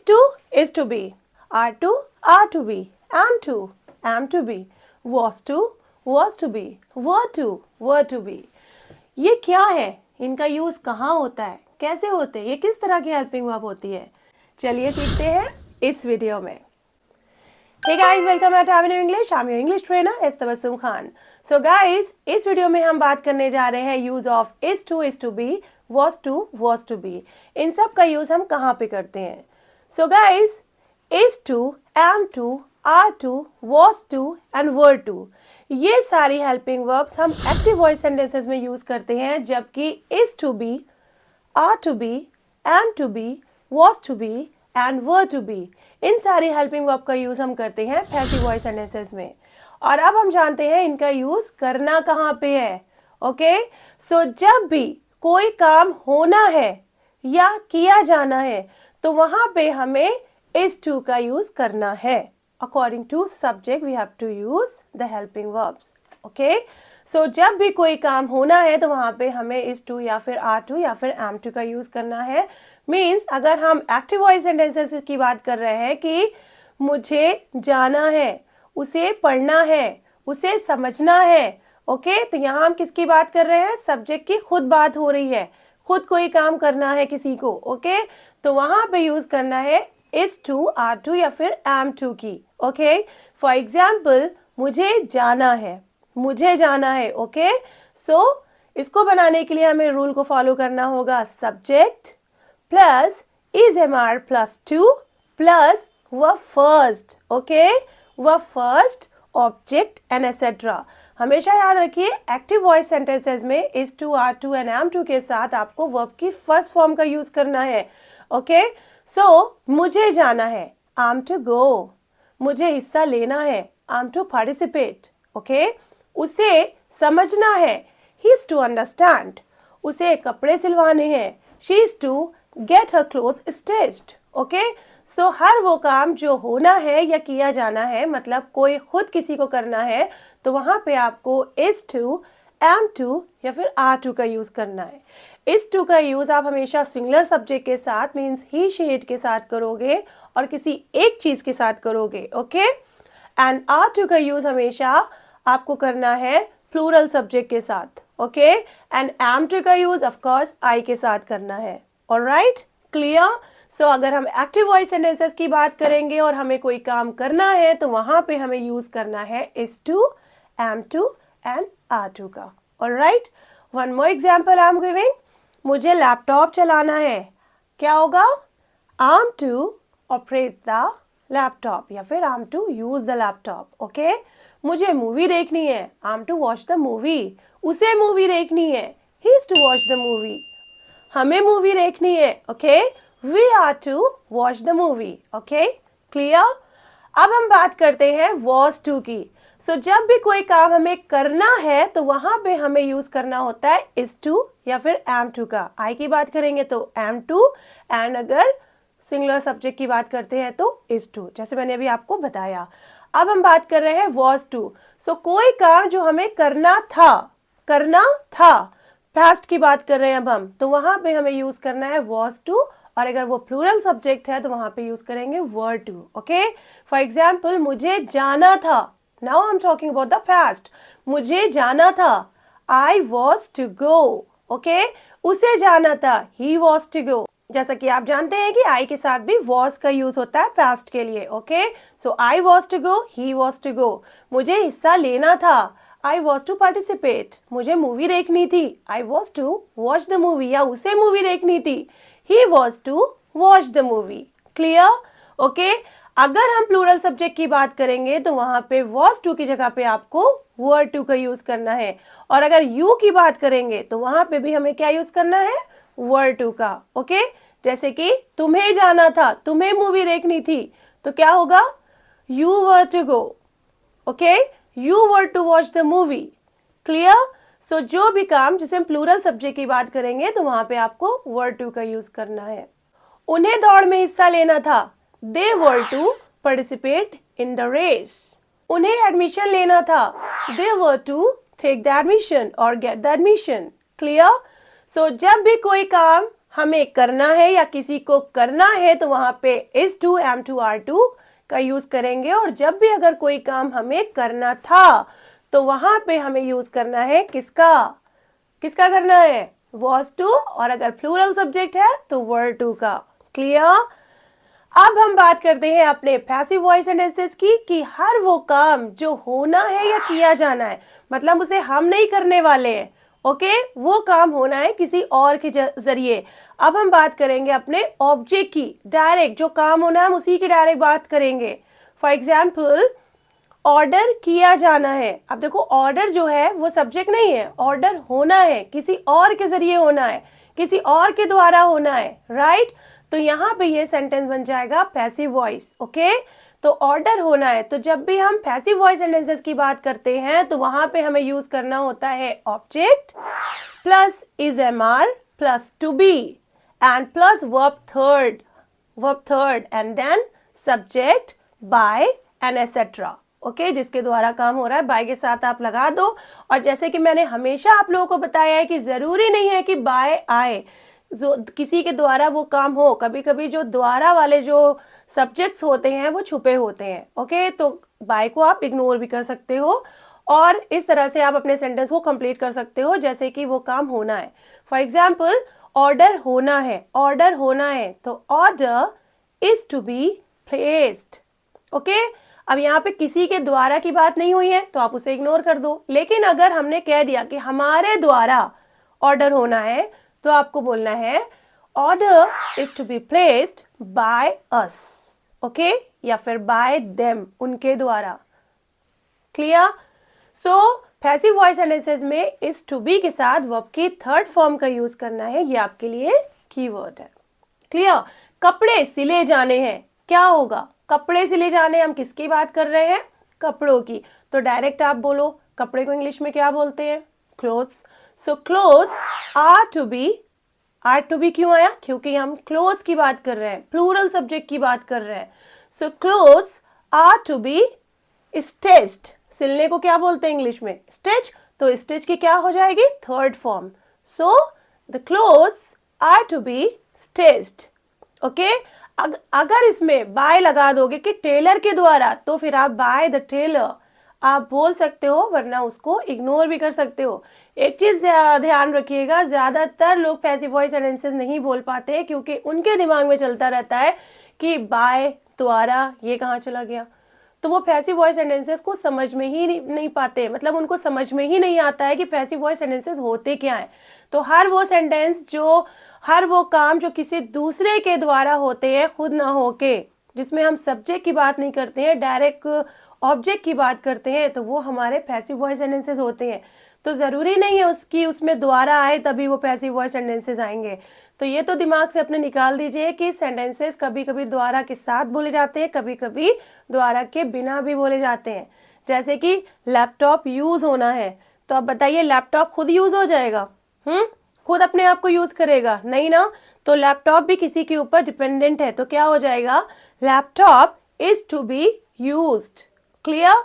to is to be, are to be, am to be, was to be, were to be। ये क्या है, इनका use कहाँ होता है, कैसे होते हैं, ये किस तरह की हेल्पिंग वर्ब होती है, चलिए सीखते हैं इस वीडियो में। Hey guys, welcome at Avenue English. I'm your English trainer Tabassum Khan. So guys, इस वीडियो में हम बात करने जा रहे हैं use of is to be, was to be। इन सब का यूज हम कहाँ पे करते हैं? So guys, is to, am to, are to, was to and were to, ये सारी हेल्पिंग वर्ब्स हम एक्टिव वॉइस सेंटेंसेस में यूज करते हैं, जबकि is to be, are to be, am to be, was to be and were to be, इन सारी helping verb का use हम करते हैं पैसिव वॉइस सेंटेंसेस में। और अब हम जानते हैं इनका यूज करना कहाँ पे है। ओके, सो जब भी कोई काम होना है या किया जाना है तो वहां पे हमें is to का यूज करना है। According to subject we have to use the helping verbs. Okay, so जब भी कोई काम होना है तो वहां पे हमें is to या फिर are to या फिर am to का यूज करना है। मीन्स अगर हम एक्टिव वॉइस सेंटेंसेस की बात कर रहे हैं कि मुझे जाना है, उसे पढ़ना है, उसे समझना है, ओके, तो यहाँ हम किसकी बात कर रहे हैं? सब्जेक्ट की खुद बात हो रही है, खुद कोई काम करना है किसी को। ओके, तो वहां पे यूज करना है is to, are to या फिर am to की। ओके, फॉर एग्जाम्पल मुझे जाना है, मुझे जाना है। ओके, सो इसको बनाने के लिए हमें रूल को फॉलो करना होगा। Subject plus is mr plus two plus verb first. Okay, verb first, object and etcetera. हमेशा याद रखिए एक्टिव वॉइस सेंटेंसेस में is to, are to and am to के साथ आपको वर्ब की फर्स्ट फॉर्म का यूज करना है। ओके, सो मुझे जाना है, am to go, मुझे हिस्सा लेना है, am to participate। ओके, उसे समझना है, he is to understand, उसे कपड़े सिलवाने हैं, she is to get her clothes stitched। Okay, so हर वो काम जो होना है या किया जाना है, मतलब कोई खुद किसी को करना है, तो वहां पे आपको is to, am to या फिर are to का यूज करना है। is to का यूज आप हमेशा सिंगुलर सब्जेक्ट के साथ मीन्स ही शी इट के साथ करोगे और किसी एक चीज के साथ करोगे। ओके, एंड are to का यूज हमेशा आपको करना है प्लूरल सब्जेक्ट के साथ। ओके, एंड am to का यूज ऑफ कोर्स I के साथ करना है। Alright, clear? सो अगर हम एक्टिव वॉइस सेंटेंसेस की बात करेंगे और हमें कोई काम करना है तो वहां पे हमें यूज करना है is to, am to and are to का। Alright, one more example I am giving. मुझे लैपटॉप चलाना है, क्या होगा? am to operate the laptop या फिर am to use the laptop. Okay, मुझे मूवी देखनी है, am to watch the movie, उसे मूवी देखनी है, he is to watch the movie, हमें मूवी देखनी है। Okay, we are to watch the movie। Okay, clear? अब हम बात करते हैं was to की। सो जब भी कोई काम हमें करना है तो वहां पे हमें यूज करना होता है is to या फिर am to का। I की बात करेंगे तो am to एंड अगर सिंगुलर सब्जेक्ट की बात करते हैं तो is to, जैसे मैंने अभी आपको बताया। अब हम बात कर रहे हैं was to। सो कोई काम जो हमें करना था, पास्ट की बात कर रहे हैं अब हम, तो वहां पे हमें यूज करना है was to और अगर वो प्लूरल सब्जेक्ट है तो वहां पे यूज करेंगे were to। Okay, for example मुझे जाना था, now I am talking about the past, मुझे जाना था, I was to go। Okay, उसे जाना था, he was to go। जैसा कि आप जानते हैं कि I के साथ भी was का यूज होता है पास्ट के लिए। Okay, so I was to go, he was to go। मुझे हिस्सा लेना था, I was to participate, मुझे मूवी देखनी थी, I was to watch the movie या उसे मूवी देखनी थी, he was to watch the movie। Clear? Okay, अगर हम प्लूरल सब्जेक्ट की बात करेंगे तो वहां पे was to की जगह पे आपको were to का यूज करना है, और अगर you की बात करेंगे तो वहां पे भी हमें क्या यूज करना है? were to का। ओके, जैसे कि तुम्हें जाना था, तुम्हें मूवी देखनी थी, तो क्या होगा? you were to go। Okay, you were to watch the movie। Clear? So जो भी काम जिसे हम प्लूरल सब्जेक्ट की बात करेंगे तो वहां पे आपको were to का यूज करना है। उन्हें दौड़ में हिस्सा लेना था, they were to participate in the race। उन्हें एडमिशन लेना था, they were to take the admission or get the admission। Clear? So जब भी कोई काम हमें करना है या किसी को करना है तो वहां पे is to, am to, are to का यूज करेंगे। और जब भी अगर कोई काम हमें करना था तो वहां पे हमें यूज करना है किसका, किसका करना है, was to, और अगर प्लूरल सब्जेक्ट है तो were to का। क्लियर। अब हम बात करते हैं अपने पैसिव वॉइस सेंटेंसेस की कि हर वो काम जो होना है या किया जाना है, मतलब उसे हम नहीं करने वाले हैं, ओके, वो काम होना है किसी और के जरिए। अब हम बात करेंगे अपने ऑब्जेक्ट की, डायरेक्ट जो काम होना है हम उसी की डायरेक्ट बात करेंगे। फॉर एग्जाम्पल, ऑर्डर किया जाना है। अब देखो ऑर्डर जो है वो सब्जेक्ट नहीं है, ऑर्डर होना है, किसी और के जरिए होना है, किसी और के द्वारा होना है, राइट। तो यहाँ पे ये सेंटेंस बन जाएगा पैसिव वॉइस, ओके। तो ऑर्डर होना है, तो जब भी हम पैसिव वॉइस सेंटेंसेस की बात करते हैं तो वहां पे हमें यूज करना होता है object plus is am are plus to be and plus verb third and then subject by and etcetera, okay, जिसके द्वारा काम हो रहा है बाय के साथ आप लगा दो। और जैसे कि मैंने हमेशा आप लोगों को बताया है कि जरूरी नहीं है कि बाय आए, जो किसी के द्वारा वो काम हो, कभी कभी जो द्वारा वाले जो सब्जेक्ट्स होते हैं वो छुपे होते हैं, ओके। तो बाय को आप इग्नोर भी कर सकते हो और इस तरह से आप अपने सेंटेंस को कंप्लीट कर सकते हो जैसे कि वो काम होना है। फॉर एग्जाम्पल, ऑर्डर होना है, ऑर्डर होना है, तो order is to be placed, okay. अब यहाँ पे किसी के द्वारा की बात नहीं हुई है तो आप उसे इग्नोर कर दो। लेकिन अगर हमने कह दिया कि हमारे द्वारा ऑर्डर होना है तो आपको बोलना है order is to be placed by us, okay, या फिर बाय देम, उनके द्वारा। Clear. So passive voice sentences में इज टू बी के साथ वर्ब की थर्ड फॉर्म का यूज करना है, ये आपके लिए कीवर्ड है। क्लियर। कपड़े सिले जाने हैं, क्या होगा, कपड़े सिले जाने, हम किसकी बात कर रहे हैं, कपड़ों की। तो डायरेक्ट आप बोलो कपड़े को इंग्लिश में क्या बोलते हैं, clothes. So clothes are to be क्यों आया, क्योंकि हम क्लोथ्स की बात कर रहे हैं, प्लूरल सब्जेक्ट की बात कर रहे हैं। So clothes are to be stitched, सिलने को क्या बोलते हैं इंग्लिश में, स्टिच। तो स्टिच की क्या हो जाएगी, third form. So the clothes are to be stitched, okay. अगर इसमें बाय लगा दोगे कि टेलर के द्वारा, तो फिर आप बाय द टेलर आप बोल सकते हो, वरना उसको इग्नोर भी कर सकते हो। एक चीज ध्यान रखिएगा, ज्यादातर लोग पैसिव वॉइस सेंटेंसेस नहीं बोल पाते क्योंकि उनके दिमाग में चलता रहता है कि बाय, द्वारा, ये कहाँ चला गया। तो वो पैसिव वॉइस सेंटेंसेस को समझ में ही नहीं पाते, मतलब उनको समझ में ही नहीं आता है कि पैसिव वॉइस सेंटेंसेस होते क्या हैं। तो हर वो सेंटेंस जो, हर वो काम जो किसी दूसरे के द्वारा होते हैं, खुद ना होके, जिसमें हम सब्जेक्ट की बात नहीं करते हैं, डायरेक्ट ऑब्जेक्ट की बात करते हैं, तो वो हमारे पैसिव वॉइस सेंटेंसेस होते हैं। तो जरूरी नहीं है उसकी उसमें द्वारा आए तभी वो पैसिव वॉइस सेंटेंसेस आएंगे। तो ये तो दिमाग से अपने निकाल दीजिए कि सेंटेंसेस कभी कभी द्वारा के साथ बोले जाते हैं, कभी कभी द्वारा के बिना भी बोले जाते हैं। जैसे कि लैपटॉप यूज होना है, तो अब बताइए लैपटॉप खुद यूज हो जाएगा, खुद अपने आप को यूज करेगा नहीं ना। तो लैपटॉप भी किसी के ऊपर डिपेंडेंट है, तो क्या हो जाएगा, laptop is to be used. Clear.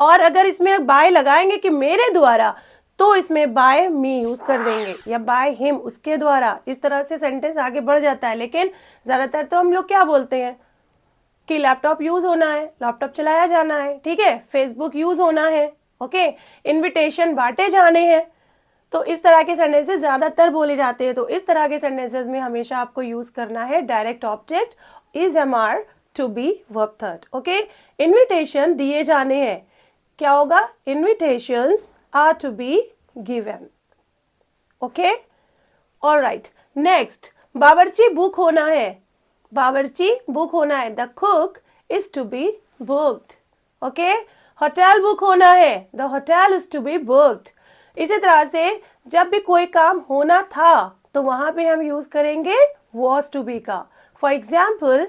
और अगर इसमें बाय लगाएंगे कि मेरे द्वारा, तो इसमें बाय मी यूज कर देंगे, या बाय हिम, उसके द्वारा। इस तरह से सेंटेंस आगे बढ़ जाता है। लेकिन ज्यादातर तो हम लोग क्या बोलते हैं कि लैपटॉप यूज होना है, लैपटॉप चलाया जाना है, ठीक है, फेसबुक यूज होना है, ओके, इनविटेशन बांटे जाने हैं। तो इस तरह के सेंटेंसेस ज्यादातर बोले जाते हैं। तो इस तरह के सेंटेंसेस में हमेशा आपको यूज करना है direct object is am are to be verb third, okay. Invitation दिए जाने हैं, क्या होगा, invitations are to be given, okay. Alright, next, बावर्ची बुक होना है, बावर्ची बुक होना है, the cook is to be booked, okay. Hotel book होना है, the hotel is to be booked. इसी तरह से जब भी कोई काम होना था तो वहां पे हम यूज करेंगे was to be का। फॉर एग्जाम्पल,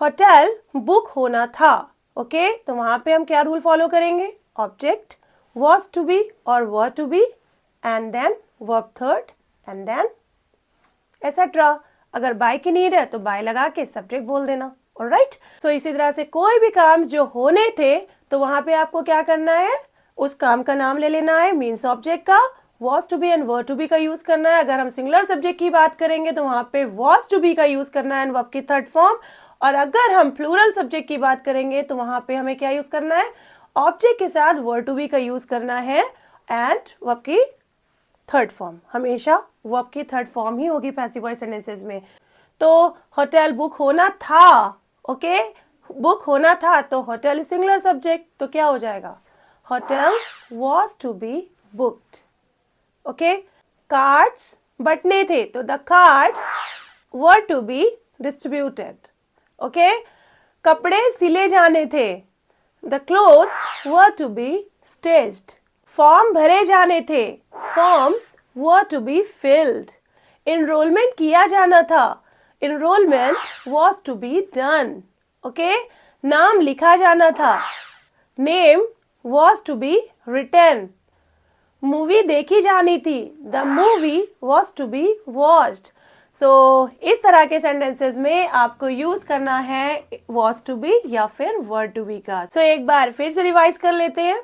होटल बुक होना था, ओके, तो वहां पे हम क्या रूल फॉलो करेंगे, ऑब्जेक्ट was to be और were to be and then verb third and then etcetera. अगर बाय की नीड है तो बाय लगा के सब्जेक्ट बोल देना, ऑलराइट। सो इसी तरह से कोई भी काम जो होने थे तो वहां पे आपको क्या करना है, उस काम का नाम ले लेना है, मीन्स ऑब्जेक्ट का, was to be and were to be का यूज करना है। अगर हम सिंगुलर सब्जेक्ट की बात करेंगे तो वहां पे was to be का यूज करना है एंड वर्ब की थर्ड फॉर्म। और अगर हम प्लूरल सब्जेक्ट की बात करेंगे तो वहां पे हमें क्या यूज करना है, ऑब्जेक्ट के साथ were to be का यूज करना है एंड वर्ब की थर्ड फॉर्म। हमेशा वर्ब की थर्ड फॉर्म ही होगी पैसिव वॉइस सेंटेंसेस में। तो होटल बुक होना था, ओके, बुक होना था, तो होटल सिंगुलर सब्जेक्ट, तो क्या हो जाएगा, hotel was to be booked, okay. Cards बंटने थे, तो the cards were to be distributed, okay. कपड़े सिले जाने थे, the clothes were to be stitched। Form भरे जाने थे, forms were to be filled। Enrolment किया जाना था, enrolment was to be done, okay. नाम लिखा जाना था, name was to be written। Movie देखी जानी थी, the movie was to be watched। सो इस तरह के सेंटेंसेस में आपको यूज करना है was to be या फिर were to be का। सो एक बार फिर से रिवाइज कर लेते हैं।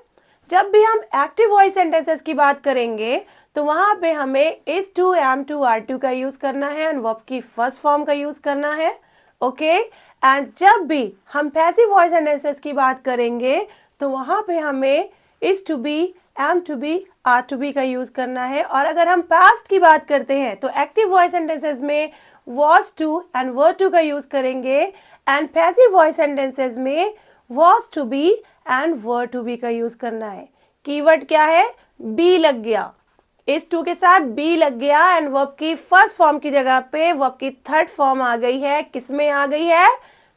जब भी हम एक्टिव वॉइस सेंटेंसेस की बात करेंगे तो वहां पे हमें is to, am to, are to का यूज करना है एंड वर्ब की फर्स्ट फॉर्म का यूज करना है, ओके। एंड जब भी हम पैसिव वॉइस सेंटेंसेस की बात करेंगे तो वहां पे हमें is to be, am to be, are to be का यूज करना है। और अगर हम पास्ट की बात करते हैं तो एक्टिव वॉइस सेंटेंसेस में was to and were to का यूज करेंगे एंड पैसिव वॉइस सेंटेंसेस में was to be and were to be का यूज करना है। कीवर्ड क्या है, बी लग गया, इस टू के साथ बी लग गया एंड वर्ब की फर्स्ट फॉर्म की जगह पे वर्ब की थर्ड फॉर्म आ गई है। किसमें आ गई है,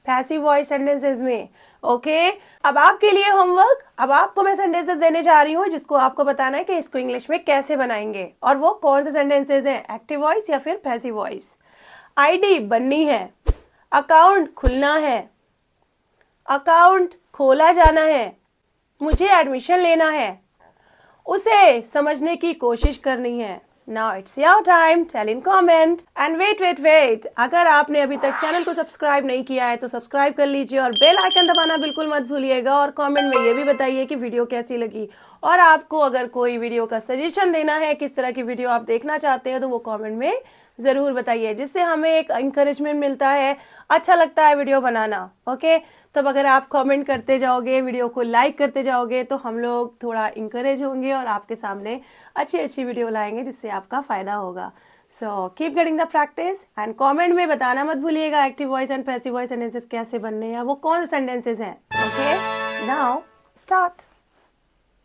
पैसिव वॉइस सेंटेंसेस में, ओके। अब आपके लिए होमवर्क, अब आपको मैं सेंटेंसेस देने जा रही हूँ जिसको आपको बताना है कि इसको इंग्लिश में कैसे बनाएंगे और वो कौन से सेंटेंसेस हैं, एक्टिव वॉइस या फिर पैसिव वॉइस। आईडी बननी है, अकाउंट खुलना है, अकाउंट खोला जाना है, मुझे एडमिशन लेना है, उसे समझने की कोशिश करनी है। Now it's your time, tell in comment and wait, अगर आपने अभी तक चैनल को सब्सक्राइब नहीं किया है तो सब्सक्राइब कर लीजिए और बेल आइकन दबाना बिल्कुल मत भूलिएगा और कमेंट में ये भी बताइए कि वीडियो कैसी लगी। और आपको अगर कोई वीडियो का सजेशन देना है, किस तरह की वीडियो आप देखना चाहते हैं, तो वो कमेंट में ज़रूर बताइए, जिससे हमें एक इंकरेजमेंट मिलता है, अच्छा लगता है वीडियो बनाना, ओके। तब अगर आप कमेंट करते जाओगे, वीडियो को लाइक करते जाओगे तो हम लोग थोड़ा इंकरेज होंगे और आपके सामने अच्छी वीडियो लाएंगे जिससे आपका फ़ायदा होगा। So keep getting the practice and comment में बताना मत भूलिएगा active voice and passive voice sentences कैसे बनने हैं, वो कौन से सेंटेंसेस हैं, ओके। Now start.